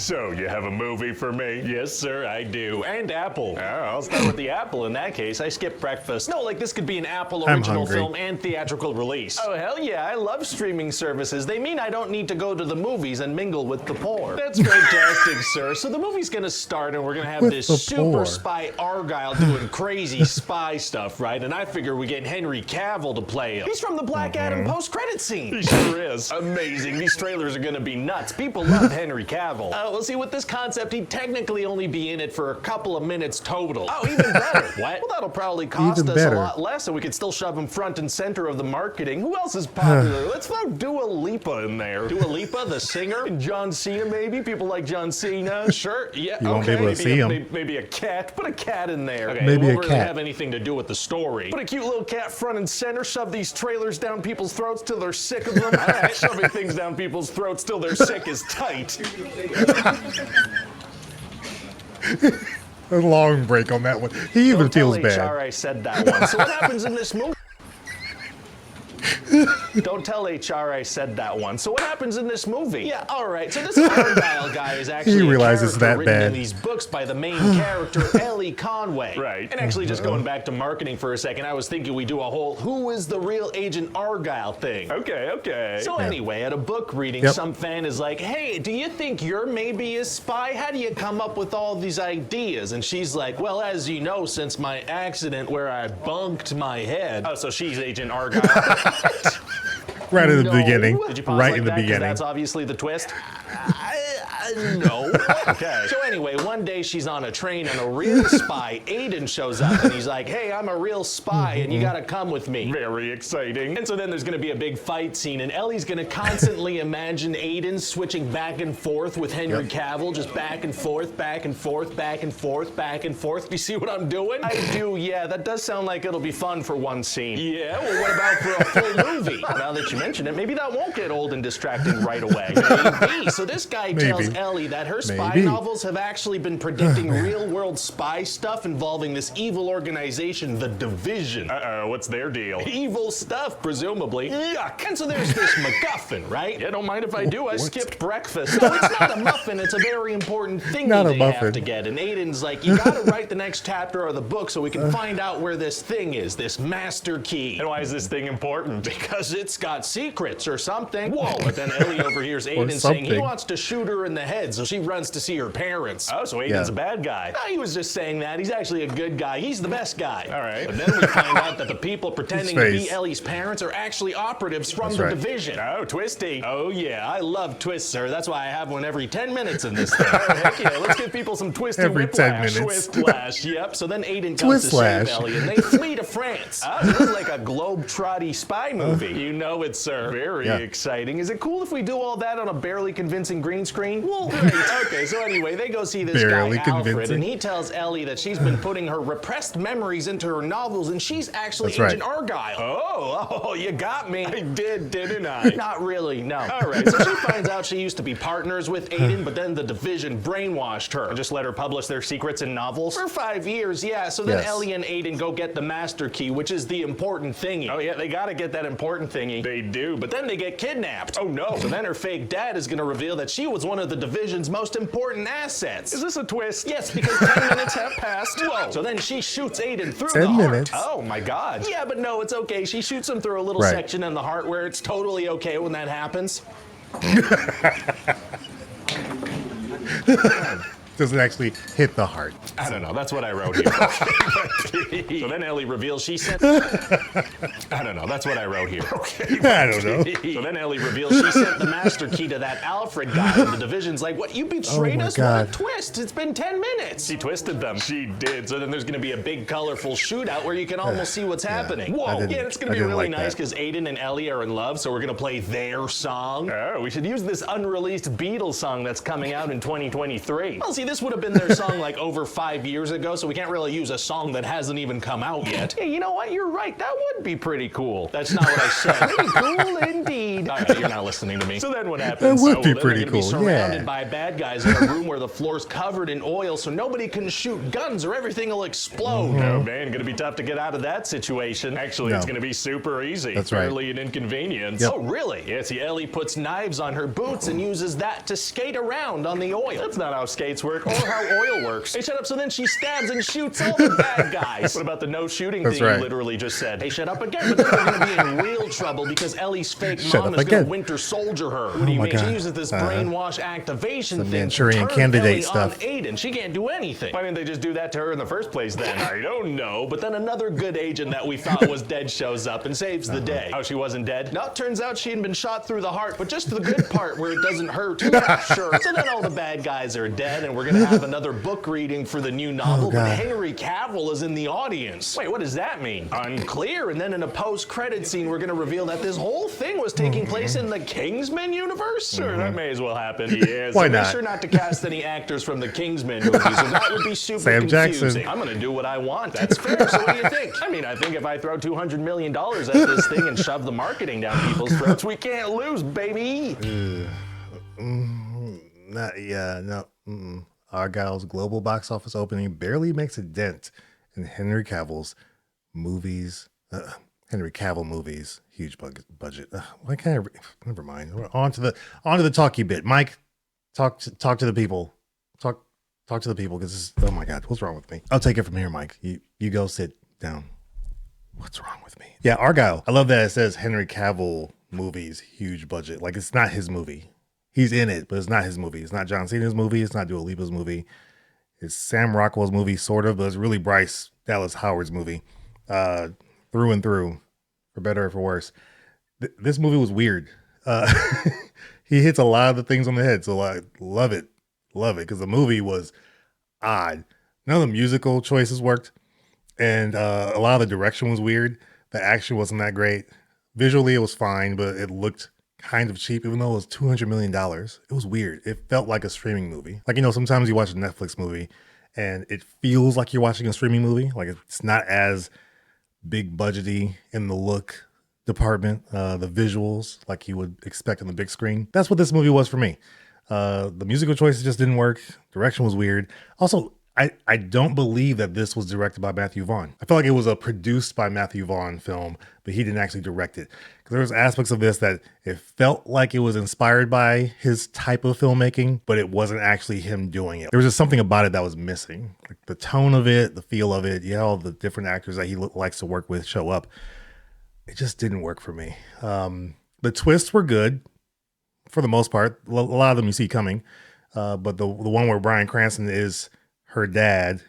So, you have a movie for me? Yes, sir, I do. And Apple. Oh, I'll start with the Apple in that case. I skipped breakfast. No, like this could be an Apple original film and theatrical release. Oh, hell yeah, I love streaming services. They mean I don't need to go to the movies and mingle with the poor. That's fantastic, sir. So the movie's gonna start and we're gonna have this super spy Argyle doing crazy spy stuff, right? And I figure we get Henry Cavill to play him. He's from the Black Adam post-credit scene. He sure is. Amazing. These trailers are gonna be nuts. People love Henry Cavill. We'll see, with this concept, he'd technically only be in it for a couple of minutes total. Oh, even better. What? Well, that'll probably cost us a lot less, and we could still shove him front and center of the marketing. Who else is popular? Let's throw Dua Lipa in there. Dua Lipa, the singer? And John Cena, maybe? People like John Cena? Sure, yeah, you won't be able to see him. Maybe a cat. Put a cat in there. Okay, maybe it a won't cat. really have anything to do with the story. Put a cute little cat front and center, shove these trailers down people's throats till they're sick of them. All right, shoving things down people's throats till they're sick is tight. A long break on that one. He even feels bad. Don't tell HR I said that one. So what happens in this movie? Don't tell HR I said that one. So what happens in this movie? Yeah, all right. So this Argyle guy is actually he realizes a that written bad in these books by the main character, Elly Conway. Right. And actually, just going back to marketing for a second, I was thinking we do a whole "Who is the real Agent Argyle" thing. Okay, okay. So anyway, at a book reading, some fan is like, "Hey, do you think you're maybe a spy? How do you come up with all these ideas?" And she's like, "Well, as you know, since my accident where I bunked my head." Oh, so she's Agent Argyle. Right in the beginning. Did you pause right like in the that? 'Cause beginning. That's obviously the twist. No. Okay. So anyway, one day she's on a train and a real spy, Aiden, shows up and he's like, "Hey, I'm a real spy and you gotta come with me." Very exciting. And so then there's gonna be a big fight scene and Ellie's gonna constantly imagine Aiden switching back and forth with Henry Cavill, just back and forth, back and forth, back and forth, back and forth. You see what I'm doing? I do, yeah. That does sound like it'll be fun for one scene. Yeah, well, what about for a full movie? Now that you mention it, maybe that won't get old and distracting right away. Maybe. So this guy tells Elly that her spy novels have actually been predicting real-world spy stuff involving this evil organization, the Division. Uh-oh, what's their deal? Evil stuff, presumably. Yuck. And so there's this MacGuffin, right? Yeah, don't mind if I do. I skipped breakfast. No, it's not a muffin. It's a very important thing that they have to get. And Aiden's like, "You gotta write the next chapter of the book so we can find out where this thing is, this master key." And why is this thing important? Because it's got secrets or something. Whoa, but then Elly overhears Aiden saying he wants to shoot her in the head, so she runs to see her parents. Oh, so Aiden's a bad guy. No, he was just saying that. He's actually a good guy. He's the best guy. All right. But then we find out that the people pretending to be Elly's parents are actually operatives from the Division. Oh, twisty. Oh, yeah. I love twists, sir. That's why I have one every 10 minutes in this thing. Oh, heck yeah. Let's give people some twisty whiplash. Twist-lash. Yep. So then Aiden comes to save Elly, and they flee to France. Oh, this is like a globe-trotty spy movie. You know it, sir. Very exciting. Is it cool if we do all that on a barely convincing green screen? Well, great. Okay, so anyway, they go see this guy, Alfred, and he tells Elly that she's been putting her repressed memories into her novels, and she's actually Agent Argyle. Oh, you got me. I did, didn't I? Not really, no. All right, so she finds out she used to be partners with Aiden, but then the Division brainwashed her and just let her publish their secrets in novels. For 5 years, yeah. So then Elly and Aiden go get the master key, which is the important thingy. Oh, yeah, they gotta get that important thingy. They do, but then they get kidnapped. Oh, no. So then her fake dad is gonna reveal that she was one of the Division's most important assets. Is this a twist? Yes, because 10 minutes have passed. Whoa. So then she shoots Aiden through the heart. Oh, my God. Yeah, but no, it's okay. She shoots him through a little section in the heart where it's totally okay when that happens. Doesn't actually hit the heart. I don't know. That's what I wrote here. So then Elly reveals she sent... I don't know. That's what I wrote here. I don't know. So then Elly reveals she sent the master key to that Alfred guy, and the Division's like, "What? You betrayed us? What a twist. It's been 10 minutes. She twisted them. She did. So then there's going to be a big, colorful shootout where you can almost see what's happening. Whoa. Yeah, it's going to be really nice because Aiden and Elly are in love, so we're going to play their song. Oh, we should use this unreleased Beatles song that's coming out in 2023. Well, see, this would have been their song like over 5 years ago, so we can't really use a song that hasn't even come out yet. Hey, you know what? You're right. That would be pretty cool. That's not what I said. Pretty cool indeed. All right, you're not listening to me. So then what happens? That would be Then pretty they're gonna cool, be surrounded yeah. by bad guys in a room where the floor's covered in oil, so nobody can shoot guns or everything will explode. Oh man, gonna be tough to get out of that situation. Actually, it's No. gonna be super easy. That's right. Barely an inconvenience. Yep. Oh, really? Yeah, see, Elly Puts knives on her boots and uses that to skate around on the oil. That's not how skates work. Or how oil works. Hey, shut up. So then she stabs and shoots all the bad guys. What about the no shooting That's thing right. you literally just said? Hey, shut up again. But then we're going to be in real trouble because Ellie's fake Shut mom up is going again. to winter soldier her. What do you my mean? God. She uses this brainwash activation Some thing Manchurian to turn Candidate Ellie stuff. on Aiden. She can't do anything. Why didn't they just do that to her in the first place then? I don't know, but then another good agent that we thought was dead shows up and saves the day. Oh, she wasn't dead? No, it turns out she had been shot through the heart, but just the good part where it doesn't hurt. Sure. So then all the bad guys are dead, and we're gonna have another book reading for the new novel, but God. Henry Cavill is in the audience. Wait, what does that mean? Unclear. And then in a post-credit scene, we're gonna reveal that this whole thing was taking place in the Kingsman universe. Sure, that may as well happen. Yeah, Why so not? Be sure not to cast any actors from the Kingsman movies, or that would be super Sam confusing. Jackson. I'm gonna do what I want. That's fair. So what do you think? I mean, I think if I throw $200 million at this thing and shove the marketing down people's throats, we can't lose, baby. No. Argyle's global box office opening barely makes a dent in Henry Cavill's movies. Henry Cavill movies, huge budget. Why can't I? Never mind. We're on to the talky bit. Mike, talk to the people. Talk to the people because oh my God, what's wrong with me? I'll take it from here, Mike. You go sit down. What's wrong with me? Yeah, Argyle. I love that it says Henry Cavill movies, huge budget. Like it's not his movie. He's in it, but it's not his movie. It's not John Cena's movie. It's not Dua Lipa's movie. It's Sam Rockwell's movie, sort of, but it's really Bryce Dallas Howard's movie, through and through, for better or for worse. This movie was weird. He hits a lot of the things on the head, so I love it, because the movie was odd. None of the musical choices worked, and a lot of the direction was weird. The action wasn't that great. Visually, it was fine, but it looked kind of cheap, even though it was $200 million. It was weird. It felt like a streaming movie. Like, sometimes you watch a Netflix movie and it feels like you're watching a streaming movie. Like it's not as big budgety in the look department, the visuals like you would expect on the big screen. That's what this movie was for me. The musical choices just didn't work. Direction was weird. Also, I don't believe that this was directed by Matthew Vaughn. I feel like it was a produced by Matthew Vaughn film, but he didn't actually direct it. Because there was aspects of this that it felt like it was inspired by his type of filmmaking, but it wasn't actually him doing it. There was just something about it that was missing. Like the tone of it, the feel of it, all the different actors that he likes to work with show up. It just didn't work for me. The twists were good for the most part. A lot of them you see coming. But the one where Bryan Cranston is her dad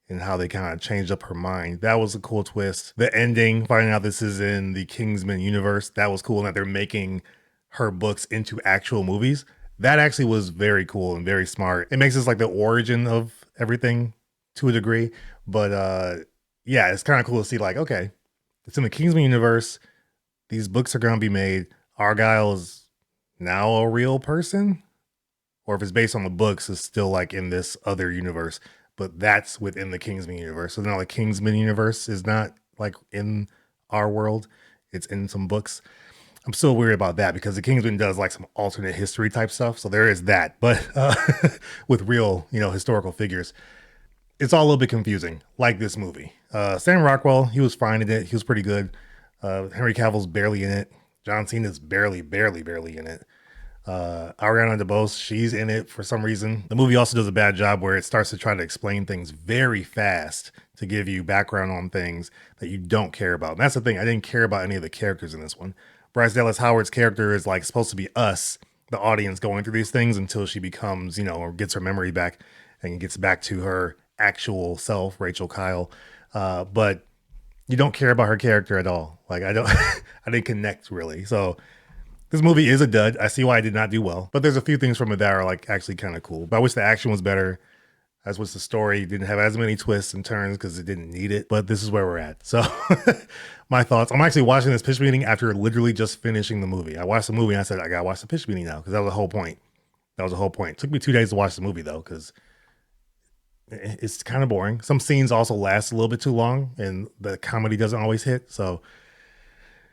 and how they kind of changed up her mind. That was a cool twist. The ending, finding out this is in the Kingsman universe, that was cool. And that they're making her books into actual movies. That actually was very cool and very smart. It makes this like the origin of everything to a degree. But yeah, it's kind of cool to see like, okay, it's in the Kingsman universe. These books are going to be made. Argyle is now a real person. Or if it's based on the books, it's still like in this other universe, but that's within the Kingsman universe. So now the Kingsman universe is not like in our world. It's in some books. I'm still worried about that because the Kingsman does like some alternate history type stuff. So there is that, but with real, historical figures, it's all a little bit confusing, like this movie. Sam Rockwell, he was fine in it. He was pretty good. Henry Cavill's barely in it. John Cena's barely in it. Ariana DeBose, she's in it for some reason. The movie also does a bad job where it starts to try to explain things very fast to give you background on things that you don't care about. And that's the thing. I didn't care about any of the characters in this one. Bryce Dallas Howard's character is like supposed to be us, the audience, going through these things until she becomes, or gets her memory back and gets back to her actual self, Rachel Kyle. But you don't care about her character at all. Like I didn't connect really. So this movie is a dud. I see why I did not do well, but there's a few things from it that are like actually kind of cool. But I wish the action was better. I wish the story didn't have as many twists and turns because it didn't need it. But this is where we're at. So my thoughts. I'm actually watching this pitch meeting after literally just finishing the movie. I watched the movie and I said, I gotta watch the pitch meeting now because that was the whole point. It took me 2 days to watch the movie though because it's kind of boring. Some scenes also last a little bit too long, and the comedy doesn't always hit. So,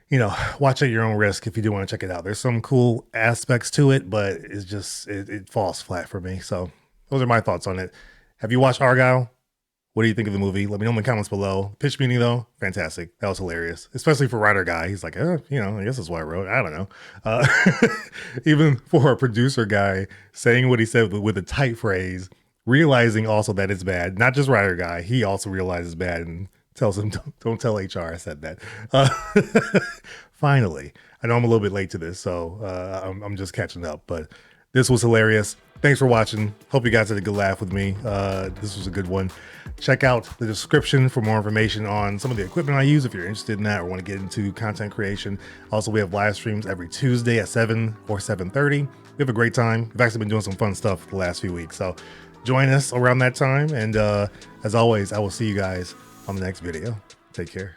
you know, watch at your own risk if you do want to check it out. There's some cool aspects to it, but it's just it falls flat for me. So those are my thoughts on it. Have you watched Argyle? What do you think of the movie? Let me know in the comments below. Pitch meeting though, fantastic. That was hilarious, especially for writer guy. He's like, you know, I guess that's what I wrote. I don't know. Even for a producer guy saying what he said with a tight phrase, realizing also that it's bad. Not just writer guy. He also realizes bad and tells him, don't tell HR I said that. Finally, I know I'm a little bit late to this, so I'm just catching up, but this was hilarious. Thanks for watching. Hope you guys had a good laugh with me. This was a good one. Check out the description for more information on some of the equipment I use if you're interested in that or want to get into content creation. Also, we have live streams every Tuesday at 7 or 7:30. We have a great time. We've actually been doing some fun stuff the last few weeks, so join us around that time. And as always, I will see you guys on the next video. Take care.